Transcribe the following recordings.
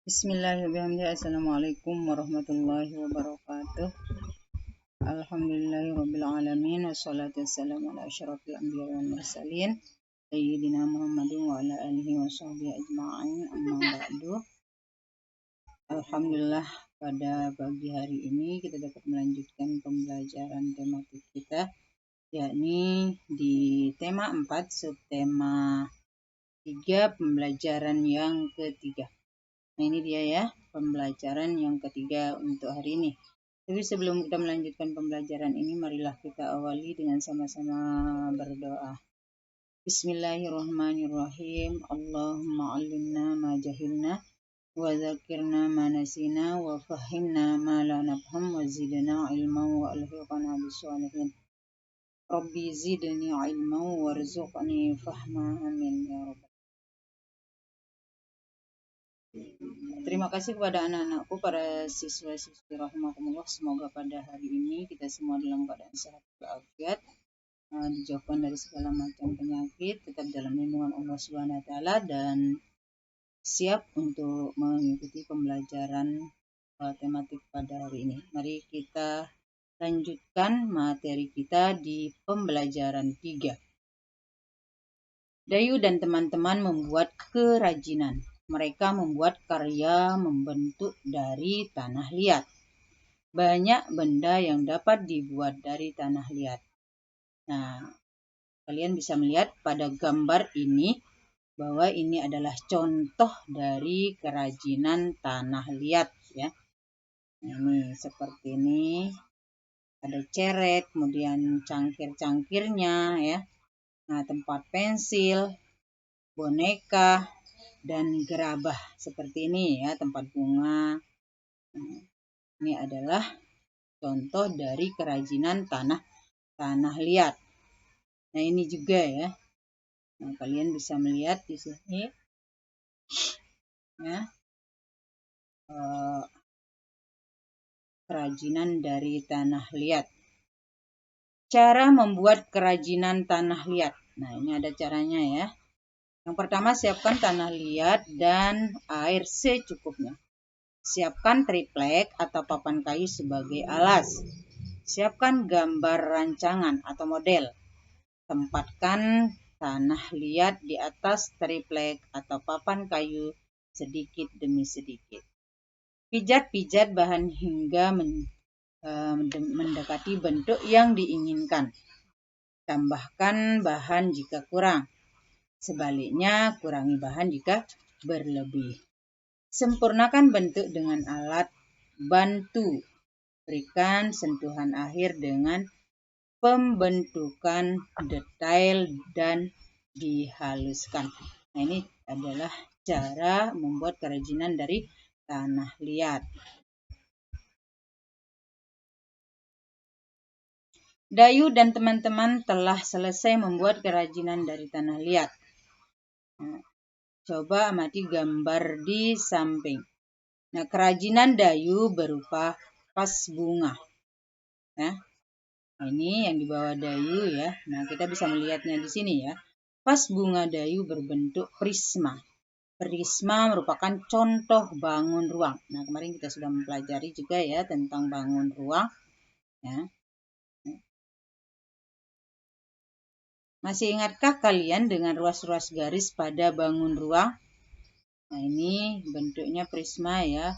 Bismillahirrahmanirrahim. Assalamualaikum warahmatullahi wabarakatuh. Alhamdulillahirabbil alamin wassalatu wassalamu ala asyrofil anbiya'i wal mursalin sayyidina Muhammadin wa ala alihi washabbihi ajma'in. Amma ba'du. Alhamdulillah, pada pagi hari ini kita dapat melanjutkan pembelajaran tematik kita, yakni di tema 4 subtema 3 pembelajaran yang ketiga. Nah, ini dia ya, pembelajaran yang ketiga untuk hari ini. Tapi sebelum kita melanjutkan pembelajaran ini, marilah kita awali dengan sama-sama berdoa. Bismillahirrahmanirrahim. Allahumma allimna ma jahilna wa dzakirna ma nasina wa fahimna ma la nafham wa zidna ilman wa alhiqna bis-shalihin. Rabbi zidni ilman warzuqni fahma, amin ya rabbal. Terima kasih kepada anak-anakku, para siswa-siswi rahimakumullah. Semoga pada hari ini kita semua dalam keadaan sehat walafiat, dijauhkan dari segala macam penyakit, tetap dalam lindungan Allah Subhanahu wa taala, dan siap untuk mengikuti pembelajaran tematik pada hari ini. Mari kita lanjutkan materi kita di pembelajaran 3. Dayu dan teman-teman membuat kerajinan. Mereka membuat karya membentuk dari tanah liat. Banyak benda yang dapat dibuat dari tanah liat. Nah, kalian bisa melihat pada gambar ini bahwa ini adalah contoh dari kerajinan tanah liat ya. Nah, ini seperti ini. Ada ceret, kemudian cangkir-cangkirnya ya. Nah, tempat pensil, boneka, dan gerabah seperti ini ya, tempat bunga. Ini adalah contoh dari kerajinan tanah liat. Nah, ini juga ya. Nah, kalian bisa melihat di sini ya, kerajinan dari tanah liat. Cara membuat kerajinan tanah liat. Nah, ini ada caranya ya. Yang pertama, siapkan tanah liat dan air secukupnya. Siapkan triplek atau papan kayu sebagai alas. Siapkan gambar rancangan atau model. Tempatkan tanah liat di atas triplek atau papan kayu sedikit demi sedikit. Pijat-pijat bahan hingga mendekati bentuk yang diinginkan. Tambahkan bahan jika kurang. Sebaliknya, kurangi bahan jika berlebih. Sempurnakan bentuk dengan alat bantu. Berikan sentuhan akhir dengan pembentukan detail dan dihaluskan. Nah, ini adalah cara membuat kerajinan dari tanah liat. Dayu dan teman-teman telah selesai membuat kerajinan dari tanah liat. Nah, coba amati gambar di samping. Nah, kerajinan Dayu berupa vas bunga. Nah, ini yang di bawah Dayu ya. Nah, kita bisa melihatnya di sini ya. Vas bunga Dayu berbentuk prisma. Prisma merupakan contoh bangun ruang. Nah, kemarin kita sudah mempelajari juga ya tentang bangun ruang. Ya. Masih ingatkah kalian dengan ruas-ruas garis pada bangun ruang? Nah, ini bentuknya prisma ya.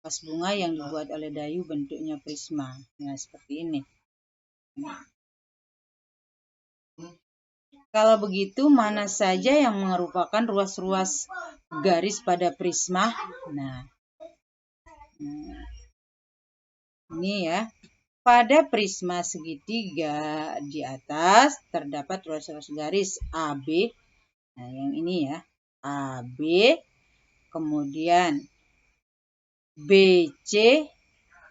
Vas bunga yang dibuat oleh Dayu bentuknya prisma. Nah, seperti ini. Kalau begitu, mana saja yang merupakan ruas-ruas garis pada prisma? Nah, ini ya. Pada prisma segitiga di atas terdapat ruas-ruas garis AB. Nah, yang ini ya. AB, kemudian BC,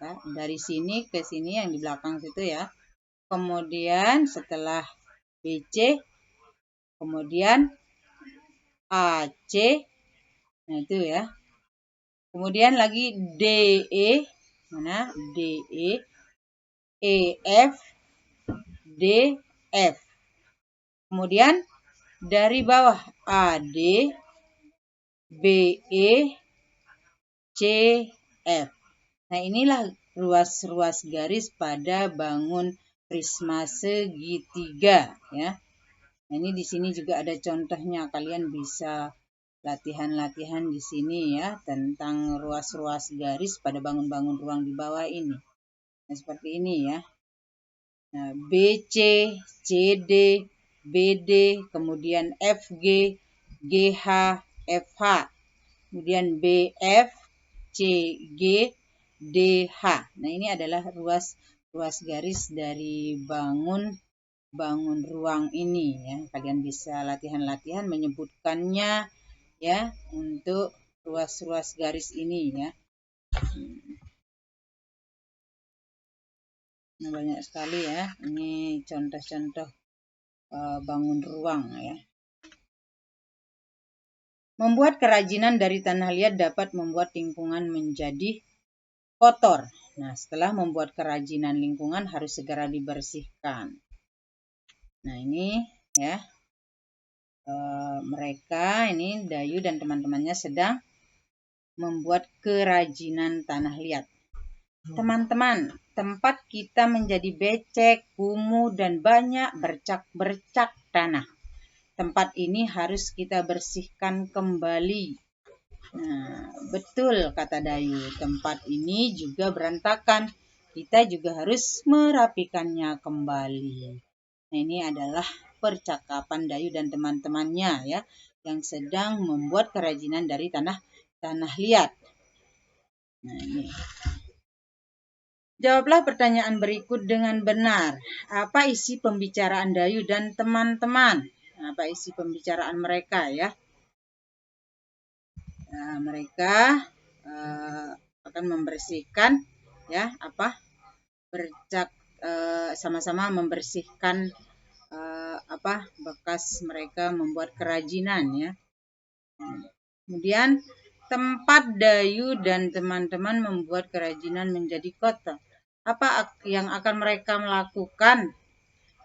ya, dari sini ke sini yang di belakang situ ya. Kemudian setelah BC, kemudian AC, nah itu ya. Kemudian lagi DE, mana DE, EF, DF. Kemudian dari bawah AD, BE, CF. Nah, inilah ruas-ruas garis pada bangun prisma segitiga ya. Nah, ini di sini juga ada contohnya, kalian bisa latihan-latihan di sini ya tentang ruas-ruas garis pada bangun-bangun ruang di bawah ini. Nah, seperti ini ya. Nah, BC, CD, BD, kemudian FG, GH, FH, kemudian BF, CG, DH. Nah, ini adalah ruas garis dari bangun ruang ini ya. Kalian bisa latihan-latihan menyebutkannya ya untuk ruas-ruas garis ini ya. Nah, banyak sekali ya. Ini contoh-contoh bangun ruang ya. Membuat kerajinan dari tanah liat dapat membuat lingkungan menjadi kotor. Nah, setelah membuat kerajinan, lingkungan harus segera dibersihkan. Nah, ini ya. Mereka ini Dayu dan teman-temannya sedang membuat kerajinan tanah liat. Teman-teman, tempat kita menjadi becek, kumuh, dan banyak bercak-bercak tanah. Tempat ini harus kita bersihkan kembali. Nah, betul kata Dayu, tempat ini juga berantakan. Kita juga harus merapikannya kembali. Nah, ini adalah percakapan Dayu dan teman-temannya ya, yang sedang membuat kerajinan dari tanah liat. Nah, ini. Jawablah pertanyaan berikut dengan benar. Apa isi pembicaraan Dayu dan teman-teman? Apa isi pembicaraan mereka ya? Nah, mereka akan membersihkan ya bercak sama-sama membersihkan bekas mereka membuat kerajinan ya. Kemudian tempat Dayu dan teman-teman membuat kerajinan menjadi kotor. Apa yang akan mereka lakukan?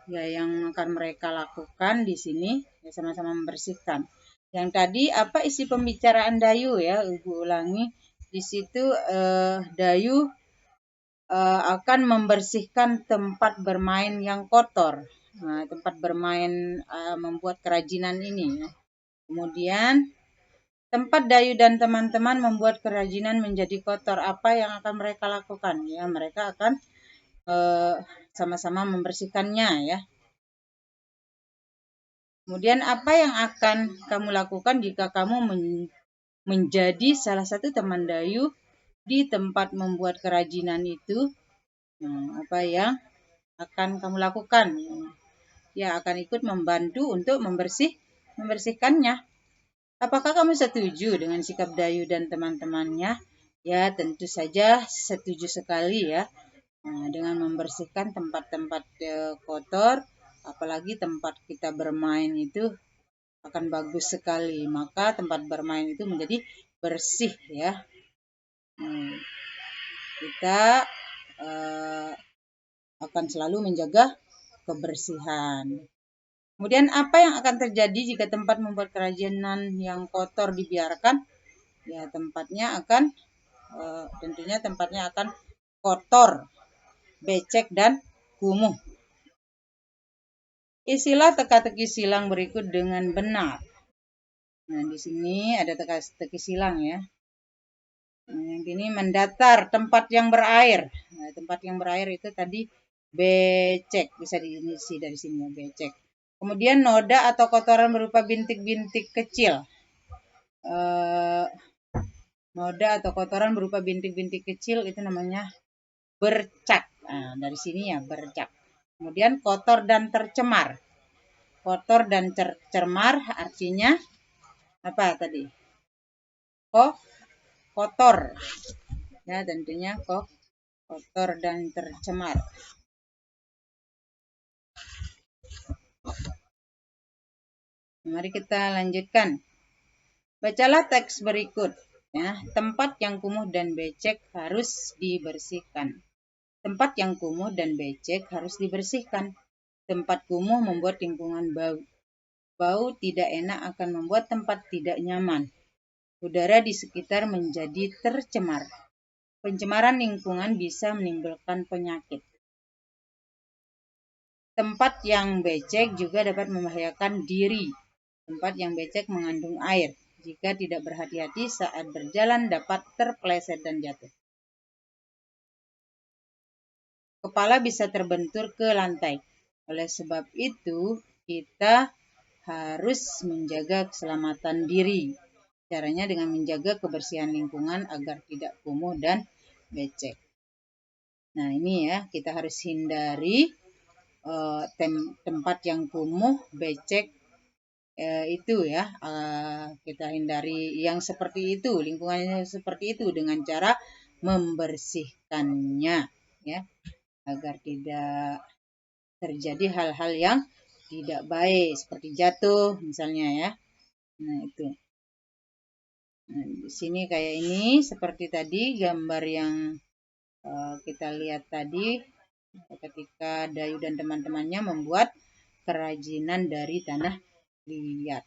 Ya, yang akan mereka lakukan di sini ya sama-sama membersihkan. Yang tadi apa isi pembicaraan Dayu ya? Ibu ulangi. Di situ Dayu akan membersihkan tempat bermain yang kotor. Nah, tempat bermain membuat kerajinan ini. Ya. Kemudian tempat Dayu dan teman-teman membuat kerajinan menjadi kotor. Apa yang akan mereka lakukan? Ya, mereka akan sama-sama membersihkannya ya. Kemudian apa yang akan kamu lakukan jika kamu menjadi salah satu teman Dayu di tempat membuat kerajinan itu? Nah, apa yang akan kamu lakukan? Ya, akan ikut membantu untuk membersihkannya. Apakah kamu setuju dengan sikap Dayu dan teman-temannya? Ya, tentu saja setuju sekali ya. Nah, dengan membersihkan tempat-tempat kotor, apalagi tempat kita bermain itu akan bagus sekali. Maka tempat bermain itu menjadi bersih ya. Kita akan selalu menjaga kebersihan. Kemudian apa yang akan terjadi jika tempat membuat kerajinan yang kotor dibiarkan? Ya, tentunya tempatnya akan kotor, becek, dan kumuh. Isilah teka-teki silang berikut dengan benar. Nah, di sini ada teka-teki silang ya. Nah, yang ini mendatar, tempat yang berair. Nah, tempat yang berair itu tadi becek, bisa diisi dari sini ya, becek. Kemudian noda atau kotoran berupa bintik-bintik kecil. Noda atau kotoran berupa bintik-bintik kecil itu namanya bercak. Nah, dari sini ya bercak. Kemudian kotor dan tercemar. Kotor dan tercemar artinya apa tadi? Kotor. Ya, tentunya kotor dan tercemar. Mari kita lanjutkan. Bacalah teks berikut. Ya, tempat yang kumuh dan becek harus dibersihkan. Tempat yang kumuh dan becek harus dibersihkan. Tempat kumuh membuat lingkungan bau. Bau tidak enak akan membuat tempat tidak nyaman. udara di sekitar menjadi tercemar. Pencemaran lingkungan bisa menimbulkan penyakit. Tempat yang becek juga dapat membahayakan diri. Tempat yang becek mengandung air. Jika tidak berhati-hati saat berjalan dapat terpeleset dan jatuh. Kepala bisa terbentur ke lantai. Oleh sebab itu, kita harus menjaga keselamatan diri. Caranya dengan menjaga kebersihan lingkungan agar tidak kumuh dan becek. Nah, ini ya, kita harus hindari tempat yang kumuh, becek, itu ya. Kita hindari yang seperti itu, lingkungannya seperti itu dengan cara membersihkannya ya, agar tidak terjadi hal-hal yang tidak baik seperti jatuh misalnya ya. Nah, itu. Nah, di sini kayak ini seperti tadi gambar yang kita lihat tadi ketika Dayu dan teman-temannya membuat kerajinan dari tanah liat.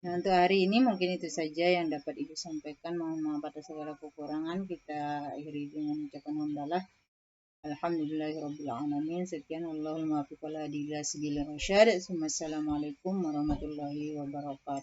Nah, untuk hari ini mungkin itu saja yang dapat Ibu sampaikan. Mohon maaf atas segala kekurangan. Kita akhiri dengan ucapan hamdalah. Alhamdulillahirrabbilalamin. Sekian. Wallahul muwaffiq wal hadi ila sabilir rasyad. Assalamualaikum warahmatullahi wabarakatuh.